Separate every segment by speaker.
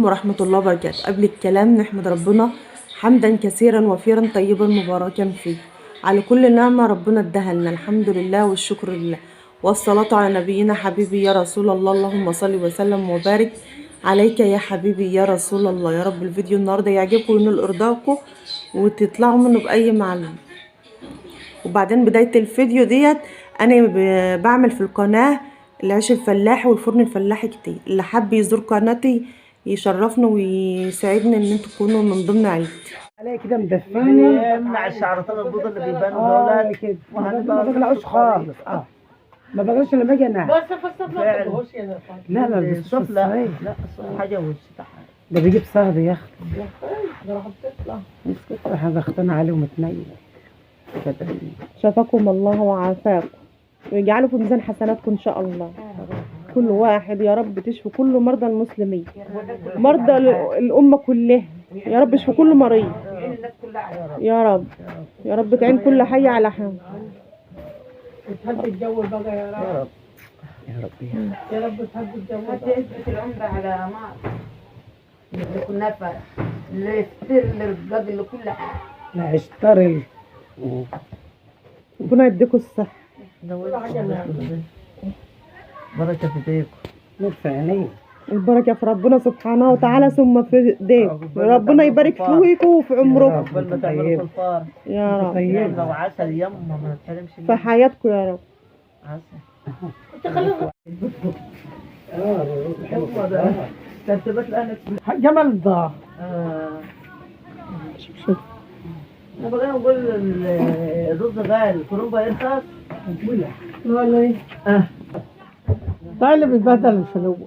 Speaker 1: ورحمة الله وبركاته. قبل الكلام نحمد ربنا حمدا كثيرا وفيرا طيبا مباركا فيه على كل نعمة ربنا اداها لنا، الحمد لله والشكر لله، والصلاة على نبينا حبيبي يا رسول الله. اللهم صل وسلم وبارك عليك يا حبيبي يا رسول الله. يا رب الفيديو النهارده يعجبكم وينال ارضاكم وتطلعوا منه بأي معلومة. وبعدين بداية الفيديو ديت انا بعمل في القناة العيش الفلاحي والفرن الفلاحي كتير، اللي حب يزور قناتي يشرفنا ويسعدنا ان انتوا تكونوا من ضمن عيلتي.
Speaker 2: عليه كده مدفيني
Speaker 3: يمنع الشعرتين البيضاء اللي بيبانوا دول
Speaker 2: كده ما بقلعوش خالص. ما بقلعش لما اجي انام.
Speaker 4: بس فصل ما تبغوش يا
Speaker 2: لا لا
Speaker 3: الصف لا حاجه وش
Speaker 2: ده بيجيب صهد يا اختي.
Speaker 4: ده راح تطلع
Speaker 2: مسكت راح ضغطنا عليه ومتنيل.
Speaker 1: شفاكم الله وعافاكم ويجعله في ميزان حسناتكم ان شاء الله. كل واحد يا رب تشفي كل مرضى المسلمين، مرضى الامه كلها يا رب، اشفي كل مريض يا رب، يا رب تعين كل حي على حال.
Speaker 4: تحب الجو بقى يا رب
Speaker 2: يا رب
Speaker 4: يا رب تحب الجو
Speaker 5: هتثبت العمر على مار اللي كنا فرح اللي يفتر للرجال لكل حاجه.
Speaker 2: لا اشتري
Speaker 1: ربنا يديكم الصحه.
Speaker 3: بركه في ايديكم،
Speaker 2: نور في عينيه،
Speaker 1: البركه في ربنا سبحانه وتعالى ثم في ايديكم. ربنا يبارك فيكم وفي عمركم
Speaker 3: قبل ما تعملوا في الفار
Speaker 1: يا رب،
Speaker 3: لو عسل يما ما تحرمش
Speaker 1: في حياتكم يا رب.
Speaker 3: عسل ترتيبات الانس
Speaker 2: جمل ضاع.
Speaker 1: شوف
Speaker 3: انا بقى نقول الرز غالي، الكرنبه يرخص
Speaker 4: ولا ايه؟
Speaker 2: ده اللي بيتبدل الفلوس.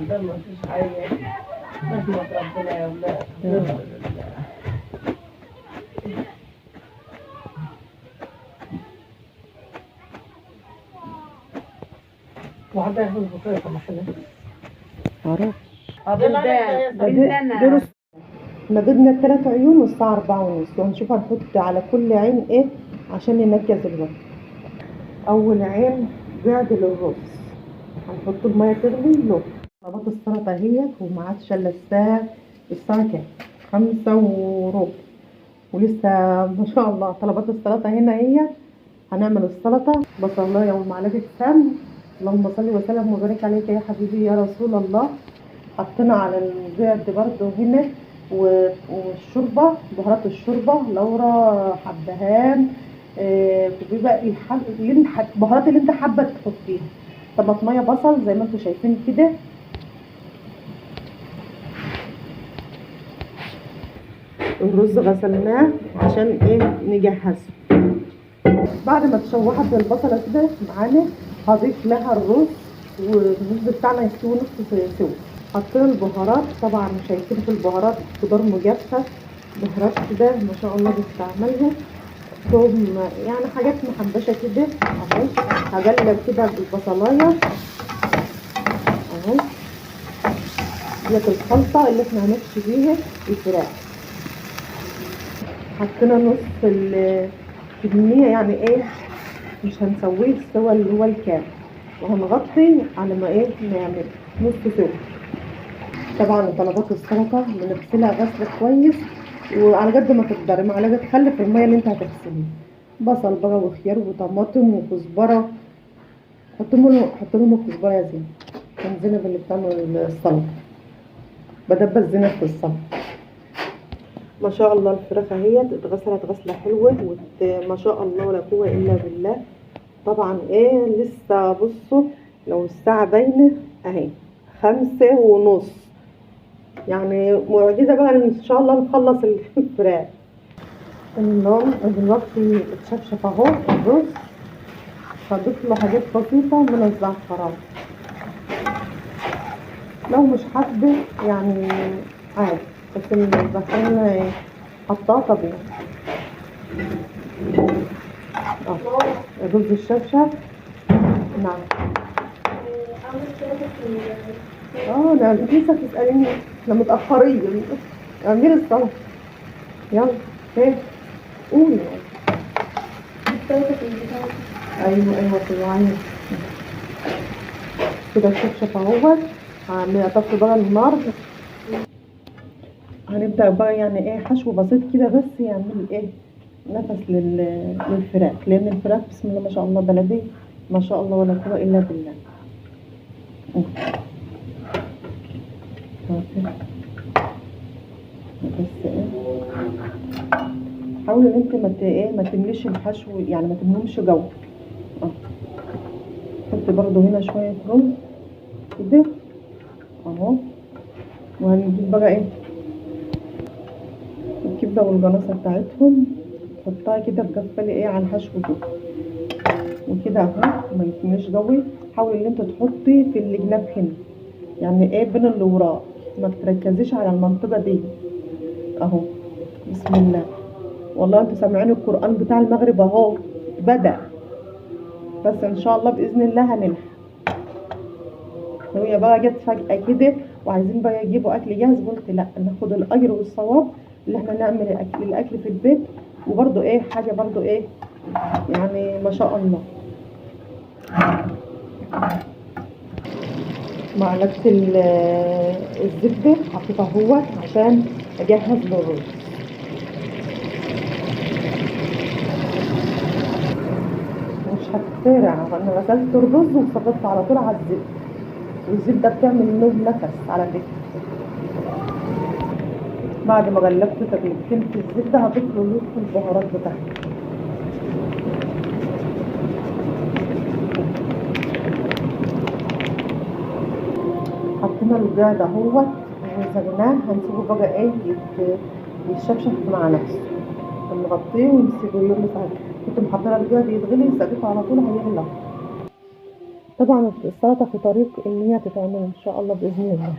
Speaker 3: مفيش حاجه نحمد ربنا يا ولاد.
Speaker 4: وعدا ياخد بطريقه محلها
Speaker 1: عرفت.
Speaker 5: بندنا
Speaker 1: احنا جبنا الثلاث عيون والساعة 4:30 وهنشوف هنحط على كل عين ايه عشان ننجز الوقت. أول عين بعدل الرز هنحط المية تغلي له. طلبات السلطة اهيت وما عادش الا الساعة كام؟ 5:15 ولسه ما شاء الله طلبات السلطة هنا اهيت. هنعمل السلطة بصلاية ومعلقة سمن. اللهم صل وسلم وبارك عليك يا حبيبي يا رسول الله. حطينا على الزيت برضو هنا والشوربه، بهارات الشوربه لورا، حبهان، بيبقى البهارات اللي انت حابه تحطيها. طماطميه، بصل زي ما انتم شايفين كده. الرز غسلناه عشان ايه نجهزه. بعد ما تشوحت البصله كده معانا هضيف لها الرز والرز بتاعنا يستوي نص سوا. حطينا البهارات، طبعا شايفين في البهارات خضار مجفف، بهارات كده ما شاء الله بستعملها، ثوم يعني حاجات محبشه كده اهو. هقلب كده بالبصلايه اهو. ديت الخلطه اللي احنا هنحشي بيها الفراخ. حطينا نص الكميه يعني ايه، مش هنسويه السوا اللي هو الكامل، وهنغطي على ما ايه نعمل نص سوا. طبعا طلبات السلطه بنغسلها غسل كويس وعلى قد ما تقدري معلقه خل في الميه اللي انت هتغسليها. بصل بقى وخيار وطماطم وكزبره، حط لهم الكزبره يا زينب عشان زينب اللي بتعمل السلطه بدبس زينب في السلطه. ما شاء الله الفراخ اهيت اتغسلت غسله حلوه ما شاء الله ولا قوه الا بالله. طبعا ايه لسه بصوا لو الساعه باينه اهي 5:30 يعني معجزه بقى ان شاء الله نخلص الفراخ. النوم دلوقتي اتشفشف اهو الرز. هضيف له حاجات بسيطه من الزعفران، لو مش حابه يعني عادي، بس الزعفران حطاه طبيعي. الرز الشفشف. نعم ده انت لسه بتسأليني، احنا متأخرين. اعملي السلطة. يلا ايه قولي. ايوه طلعي كده الشفشق اهوت. هنطفي بقى النار. هنبدأ بقى يعني ايه حشو بسيط كده بس يعمل ايه نفس للفراخ، لان الفراخ بسم الله ما شاء الله بلدي ما شاء الله ولا قوة الا بالله. بس ايه حاولي ان انت ما تمليش الحشو، يعني ما تملوش جو. حطي برضو هنا شوية رز كده اهو. وهنجيب بقى ايه الكبده والجناصه بتاعتهم، تحطها كده تقفلي ايه على الحشو كده وكده اهو. ما يكونش قوي. حاولي ان انت تحطي في الجناب هنا، يعني ايه بين اللي وراه، ما تركزيش على المنطقه دي اهو. بسم الله. والله انتوا سامعين القران بتاع المغرب اهو بدأ، بس ان شاء الله باذن الله هنلحق. وهي بقى جت فجأة كده وعايزين بقى يجيبوا اكل جاهز، قلت لا ناخد الاجر والصواب اللي احنا نعمل الاكل في البيت. وبرضو ايه حاجه برضو ايه يعني ما شاء الله. معلقه الزبده حطيتها اهوت عشان اجهز للرز. مش هتخترع، انا غسلت الرز وصبت على طول على الزبده، والزبده بتعمل له نفس على فكره. بعد ما غلبت تغليبتين في الزبده هضيف له البهارات بتاعتي. حطينا البيض اهوت وسجناه. هنسيبه بقى ايه يتشفشف مع نفسه. هنغطيه ونسيبه يوم ساعه. كنت محضره البيض يتغلي سقيته على طول هيغلى. طبعا السلطه في طريق ان هي تتعمل ان شاء الله باذن الله.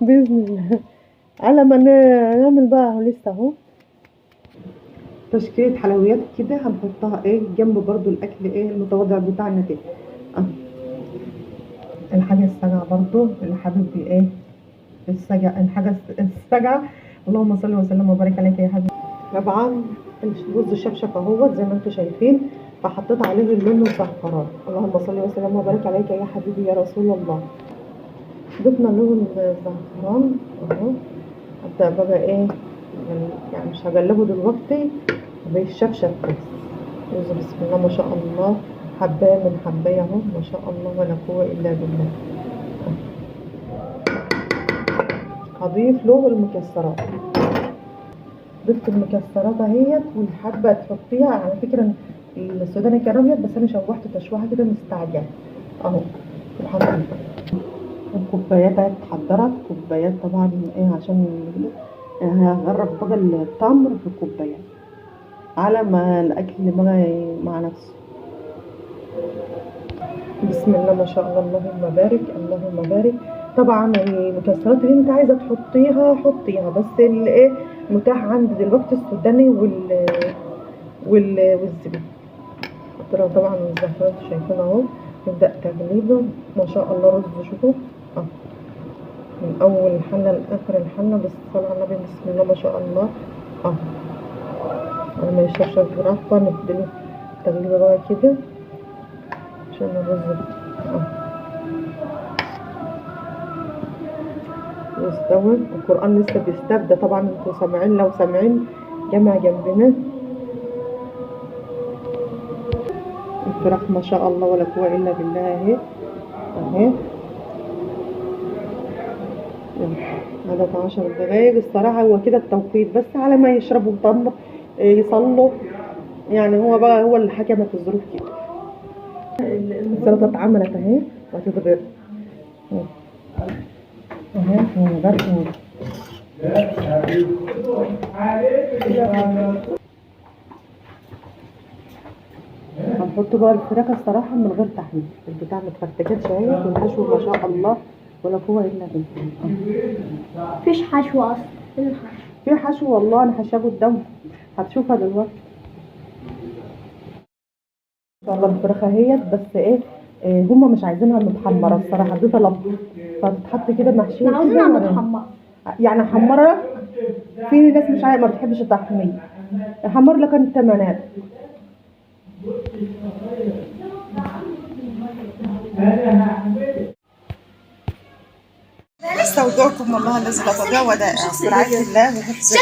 Speaker 1: باذن الله. على ما نعمل بقى لسه اهو تشكيله حلويات كده هنحطها ايه جنب برضو الاكل ايه المتواضع بتاعنا ده. الحاجه الساجعه برضو اللي حابب ايه الحاجه الساجعه. اللهم صل وسلم وبارك عليك يا حبيبي. طبعا الرز شفشق اهوت زي ما انتم شايفين، فحطيت عليه اللون الزعفران. اللهم صل وسلم وبارك عليك يا حبيبي يا رسول الله. ضفنا لون الزعفران اهو. ابدا بقى ايه يعني مش هقلبه دلوقتي بالشفشق بس. بسم الله ما شاء الله. حبايه من حبايه اهو ما شاء الله ولا قوه الا بالله. هضيف له المكسرات. ضفت المكسرات اهيت والحبه تحطيها. على فكره السوداني كان ابيض بس انا شوحته تشويحه كده مستعجله اهو. سبحان الله. الكوبايات اهي اتحضرت. كوبايات طبعا ايه عشان هغرب بقى التمر في الكوبايات على ما الاكل مع نفسه. بسم الله ما شاء الله. اللهم بارك اللهم بارك. طبعا المكسرات اللي انت عايزه تحطيها حطيها، بس الايه متاح عندي دلوقتي السوداني والزبيب. حطينا طبعا الزعفران شايفين اهو. نبدا تقليبه ما شاء الله. رز شوفوا من اول الحله لاخر الحله بالصلاه على النبي. بسم الله ما شاء الله. لما يشرب براحته نديله تقليبه بقى كده عشان الرز يستوي. القرآن لسه بيستبدأ طبعا. انتوا سامعين لو سامعين جمع جنبنا. الفراخ ما شاء الله ولا قوة الا بالله اهي اهي. هذا 10 دقايق الصراحة. هو كده التوقيت بس على ما يشربوا تمر يصلوا، يعني هو بقى هو اللي حكمت الظروف كده. السلطة اتعملت اهي وهتتغرق اهي. هنحط بقى الفراخ الصراحة من غير تحمير. البتاع متفرتكتش اهي والحشو ما شاء الله ولا قوة الا بالله.
Speaker 6: مفيش حشو اصلا. فين الحشو؟
Speaker 1: في حشو والله انا حشاه قدامكم هتشوفها دلوقتي ان شاء الله. الفراخ اهيت بس ايه هما مش عايزينها متحمره الصراحه. دي طلب فتتحط كده محشيه.
Speaker 6: احنا عاوزينها متحمره.
Speaker 1: يعني حمرها في ناس مش عايزة ما بتحبش الطحينية، احمر لك التمنات. استودعكم الله الذي لا تضيع ودائعه برعاية الله وحفظه.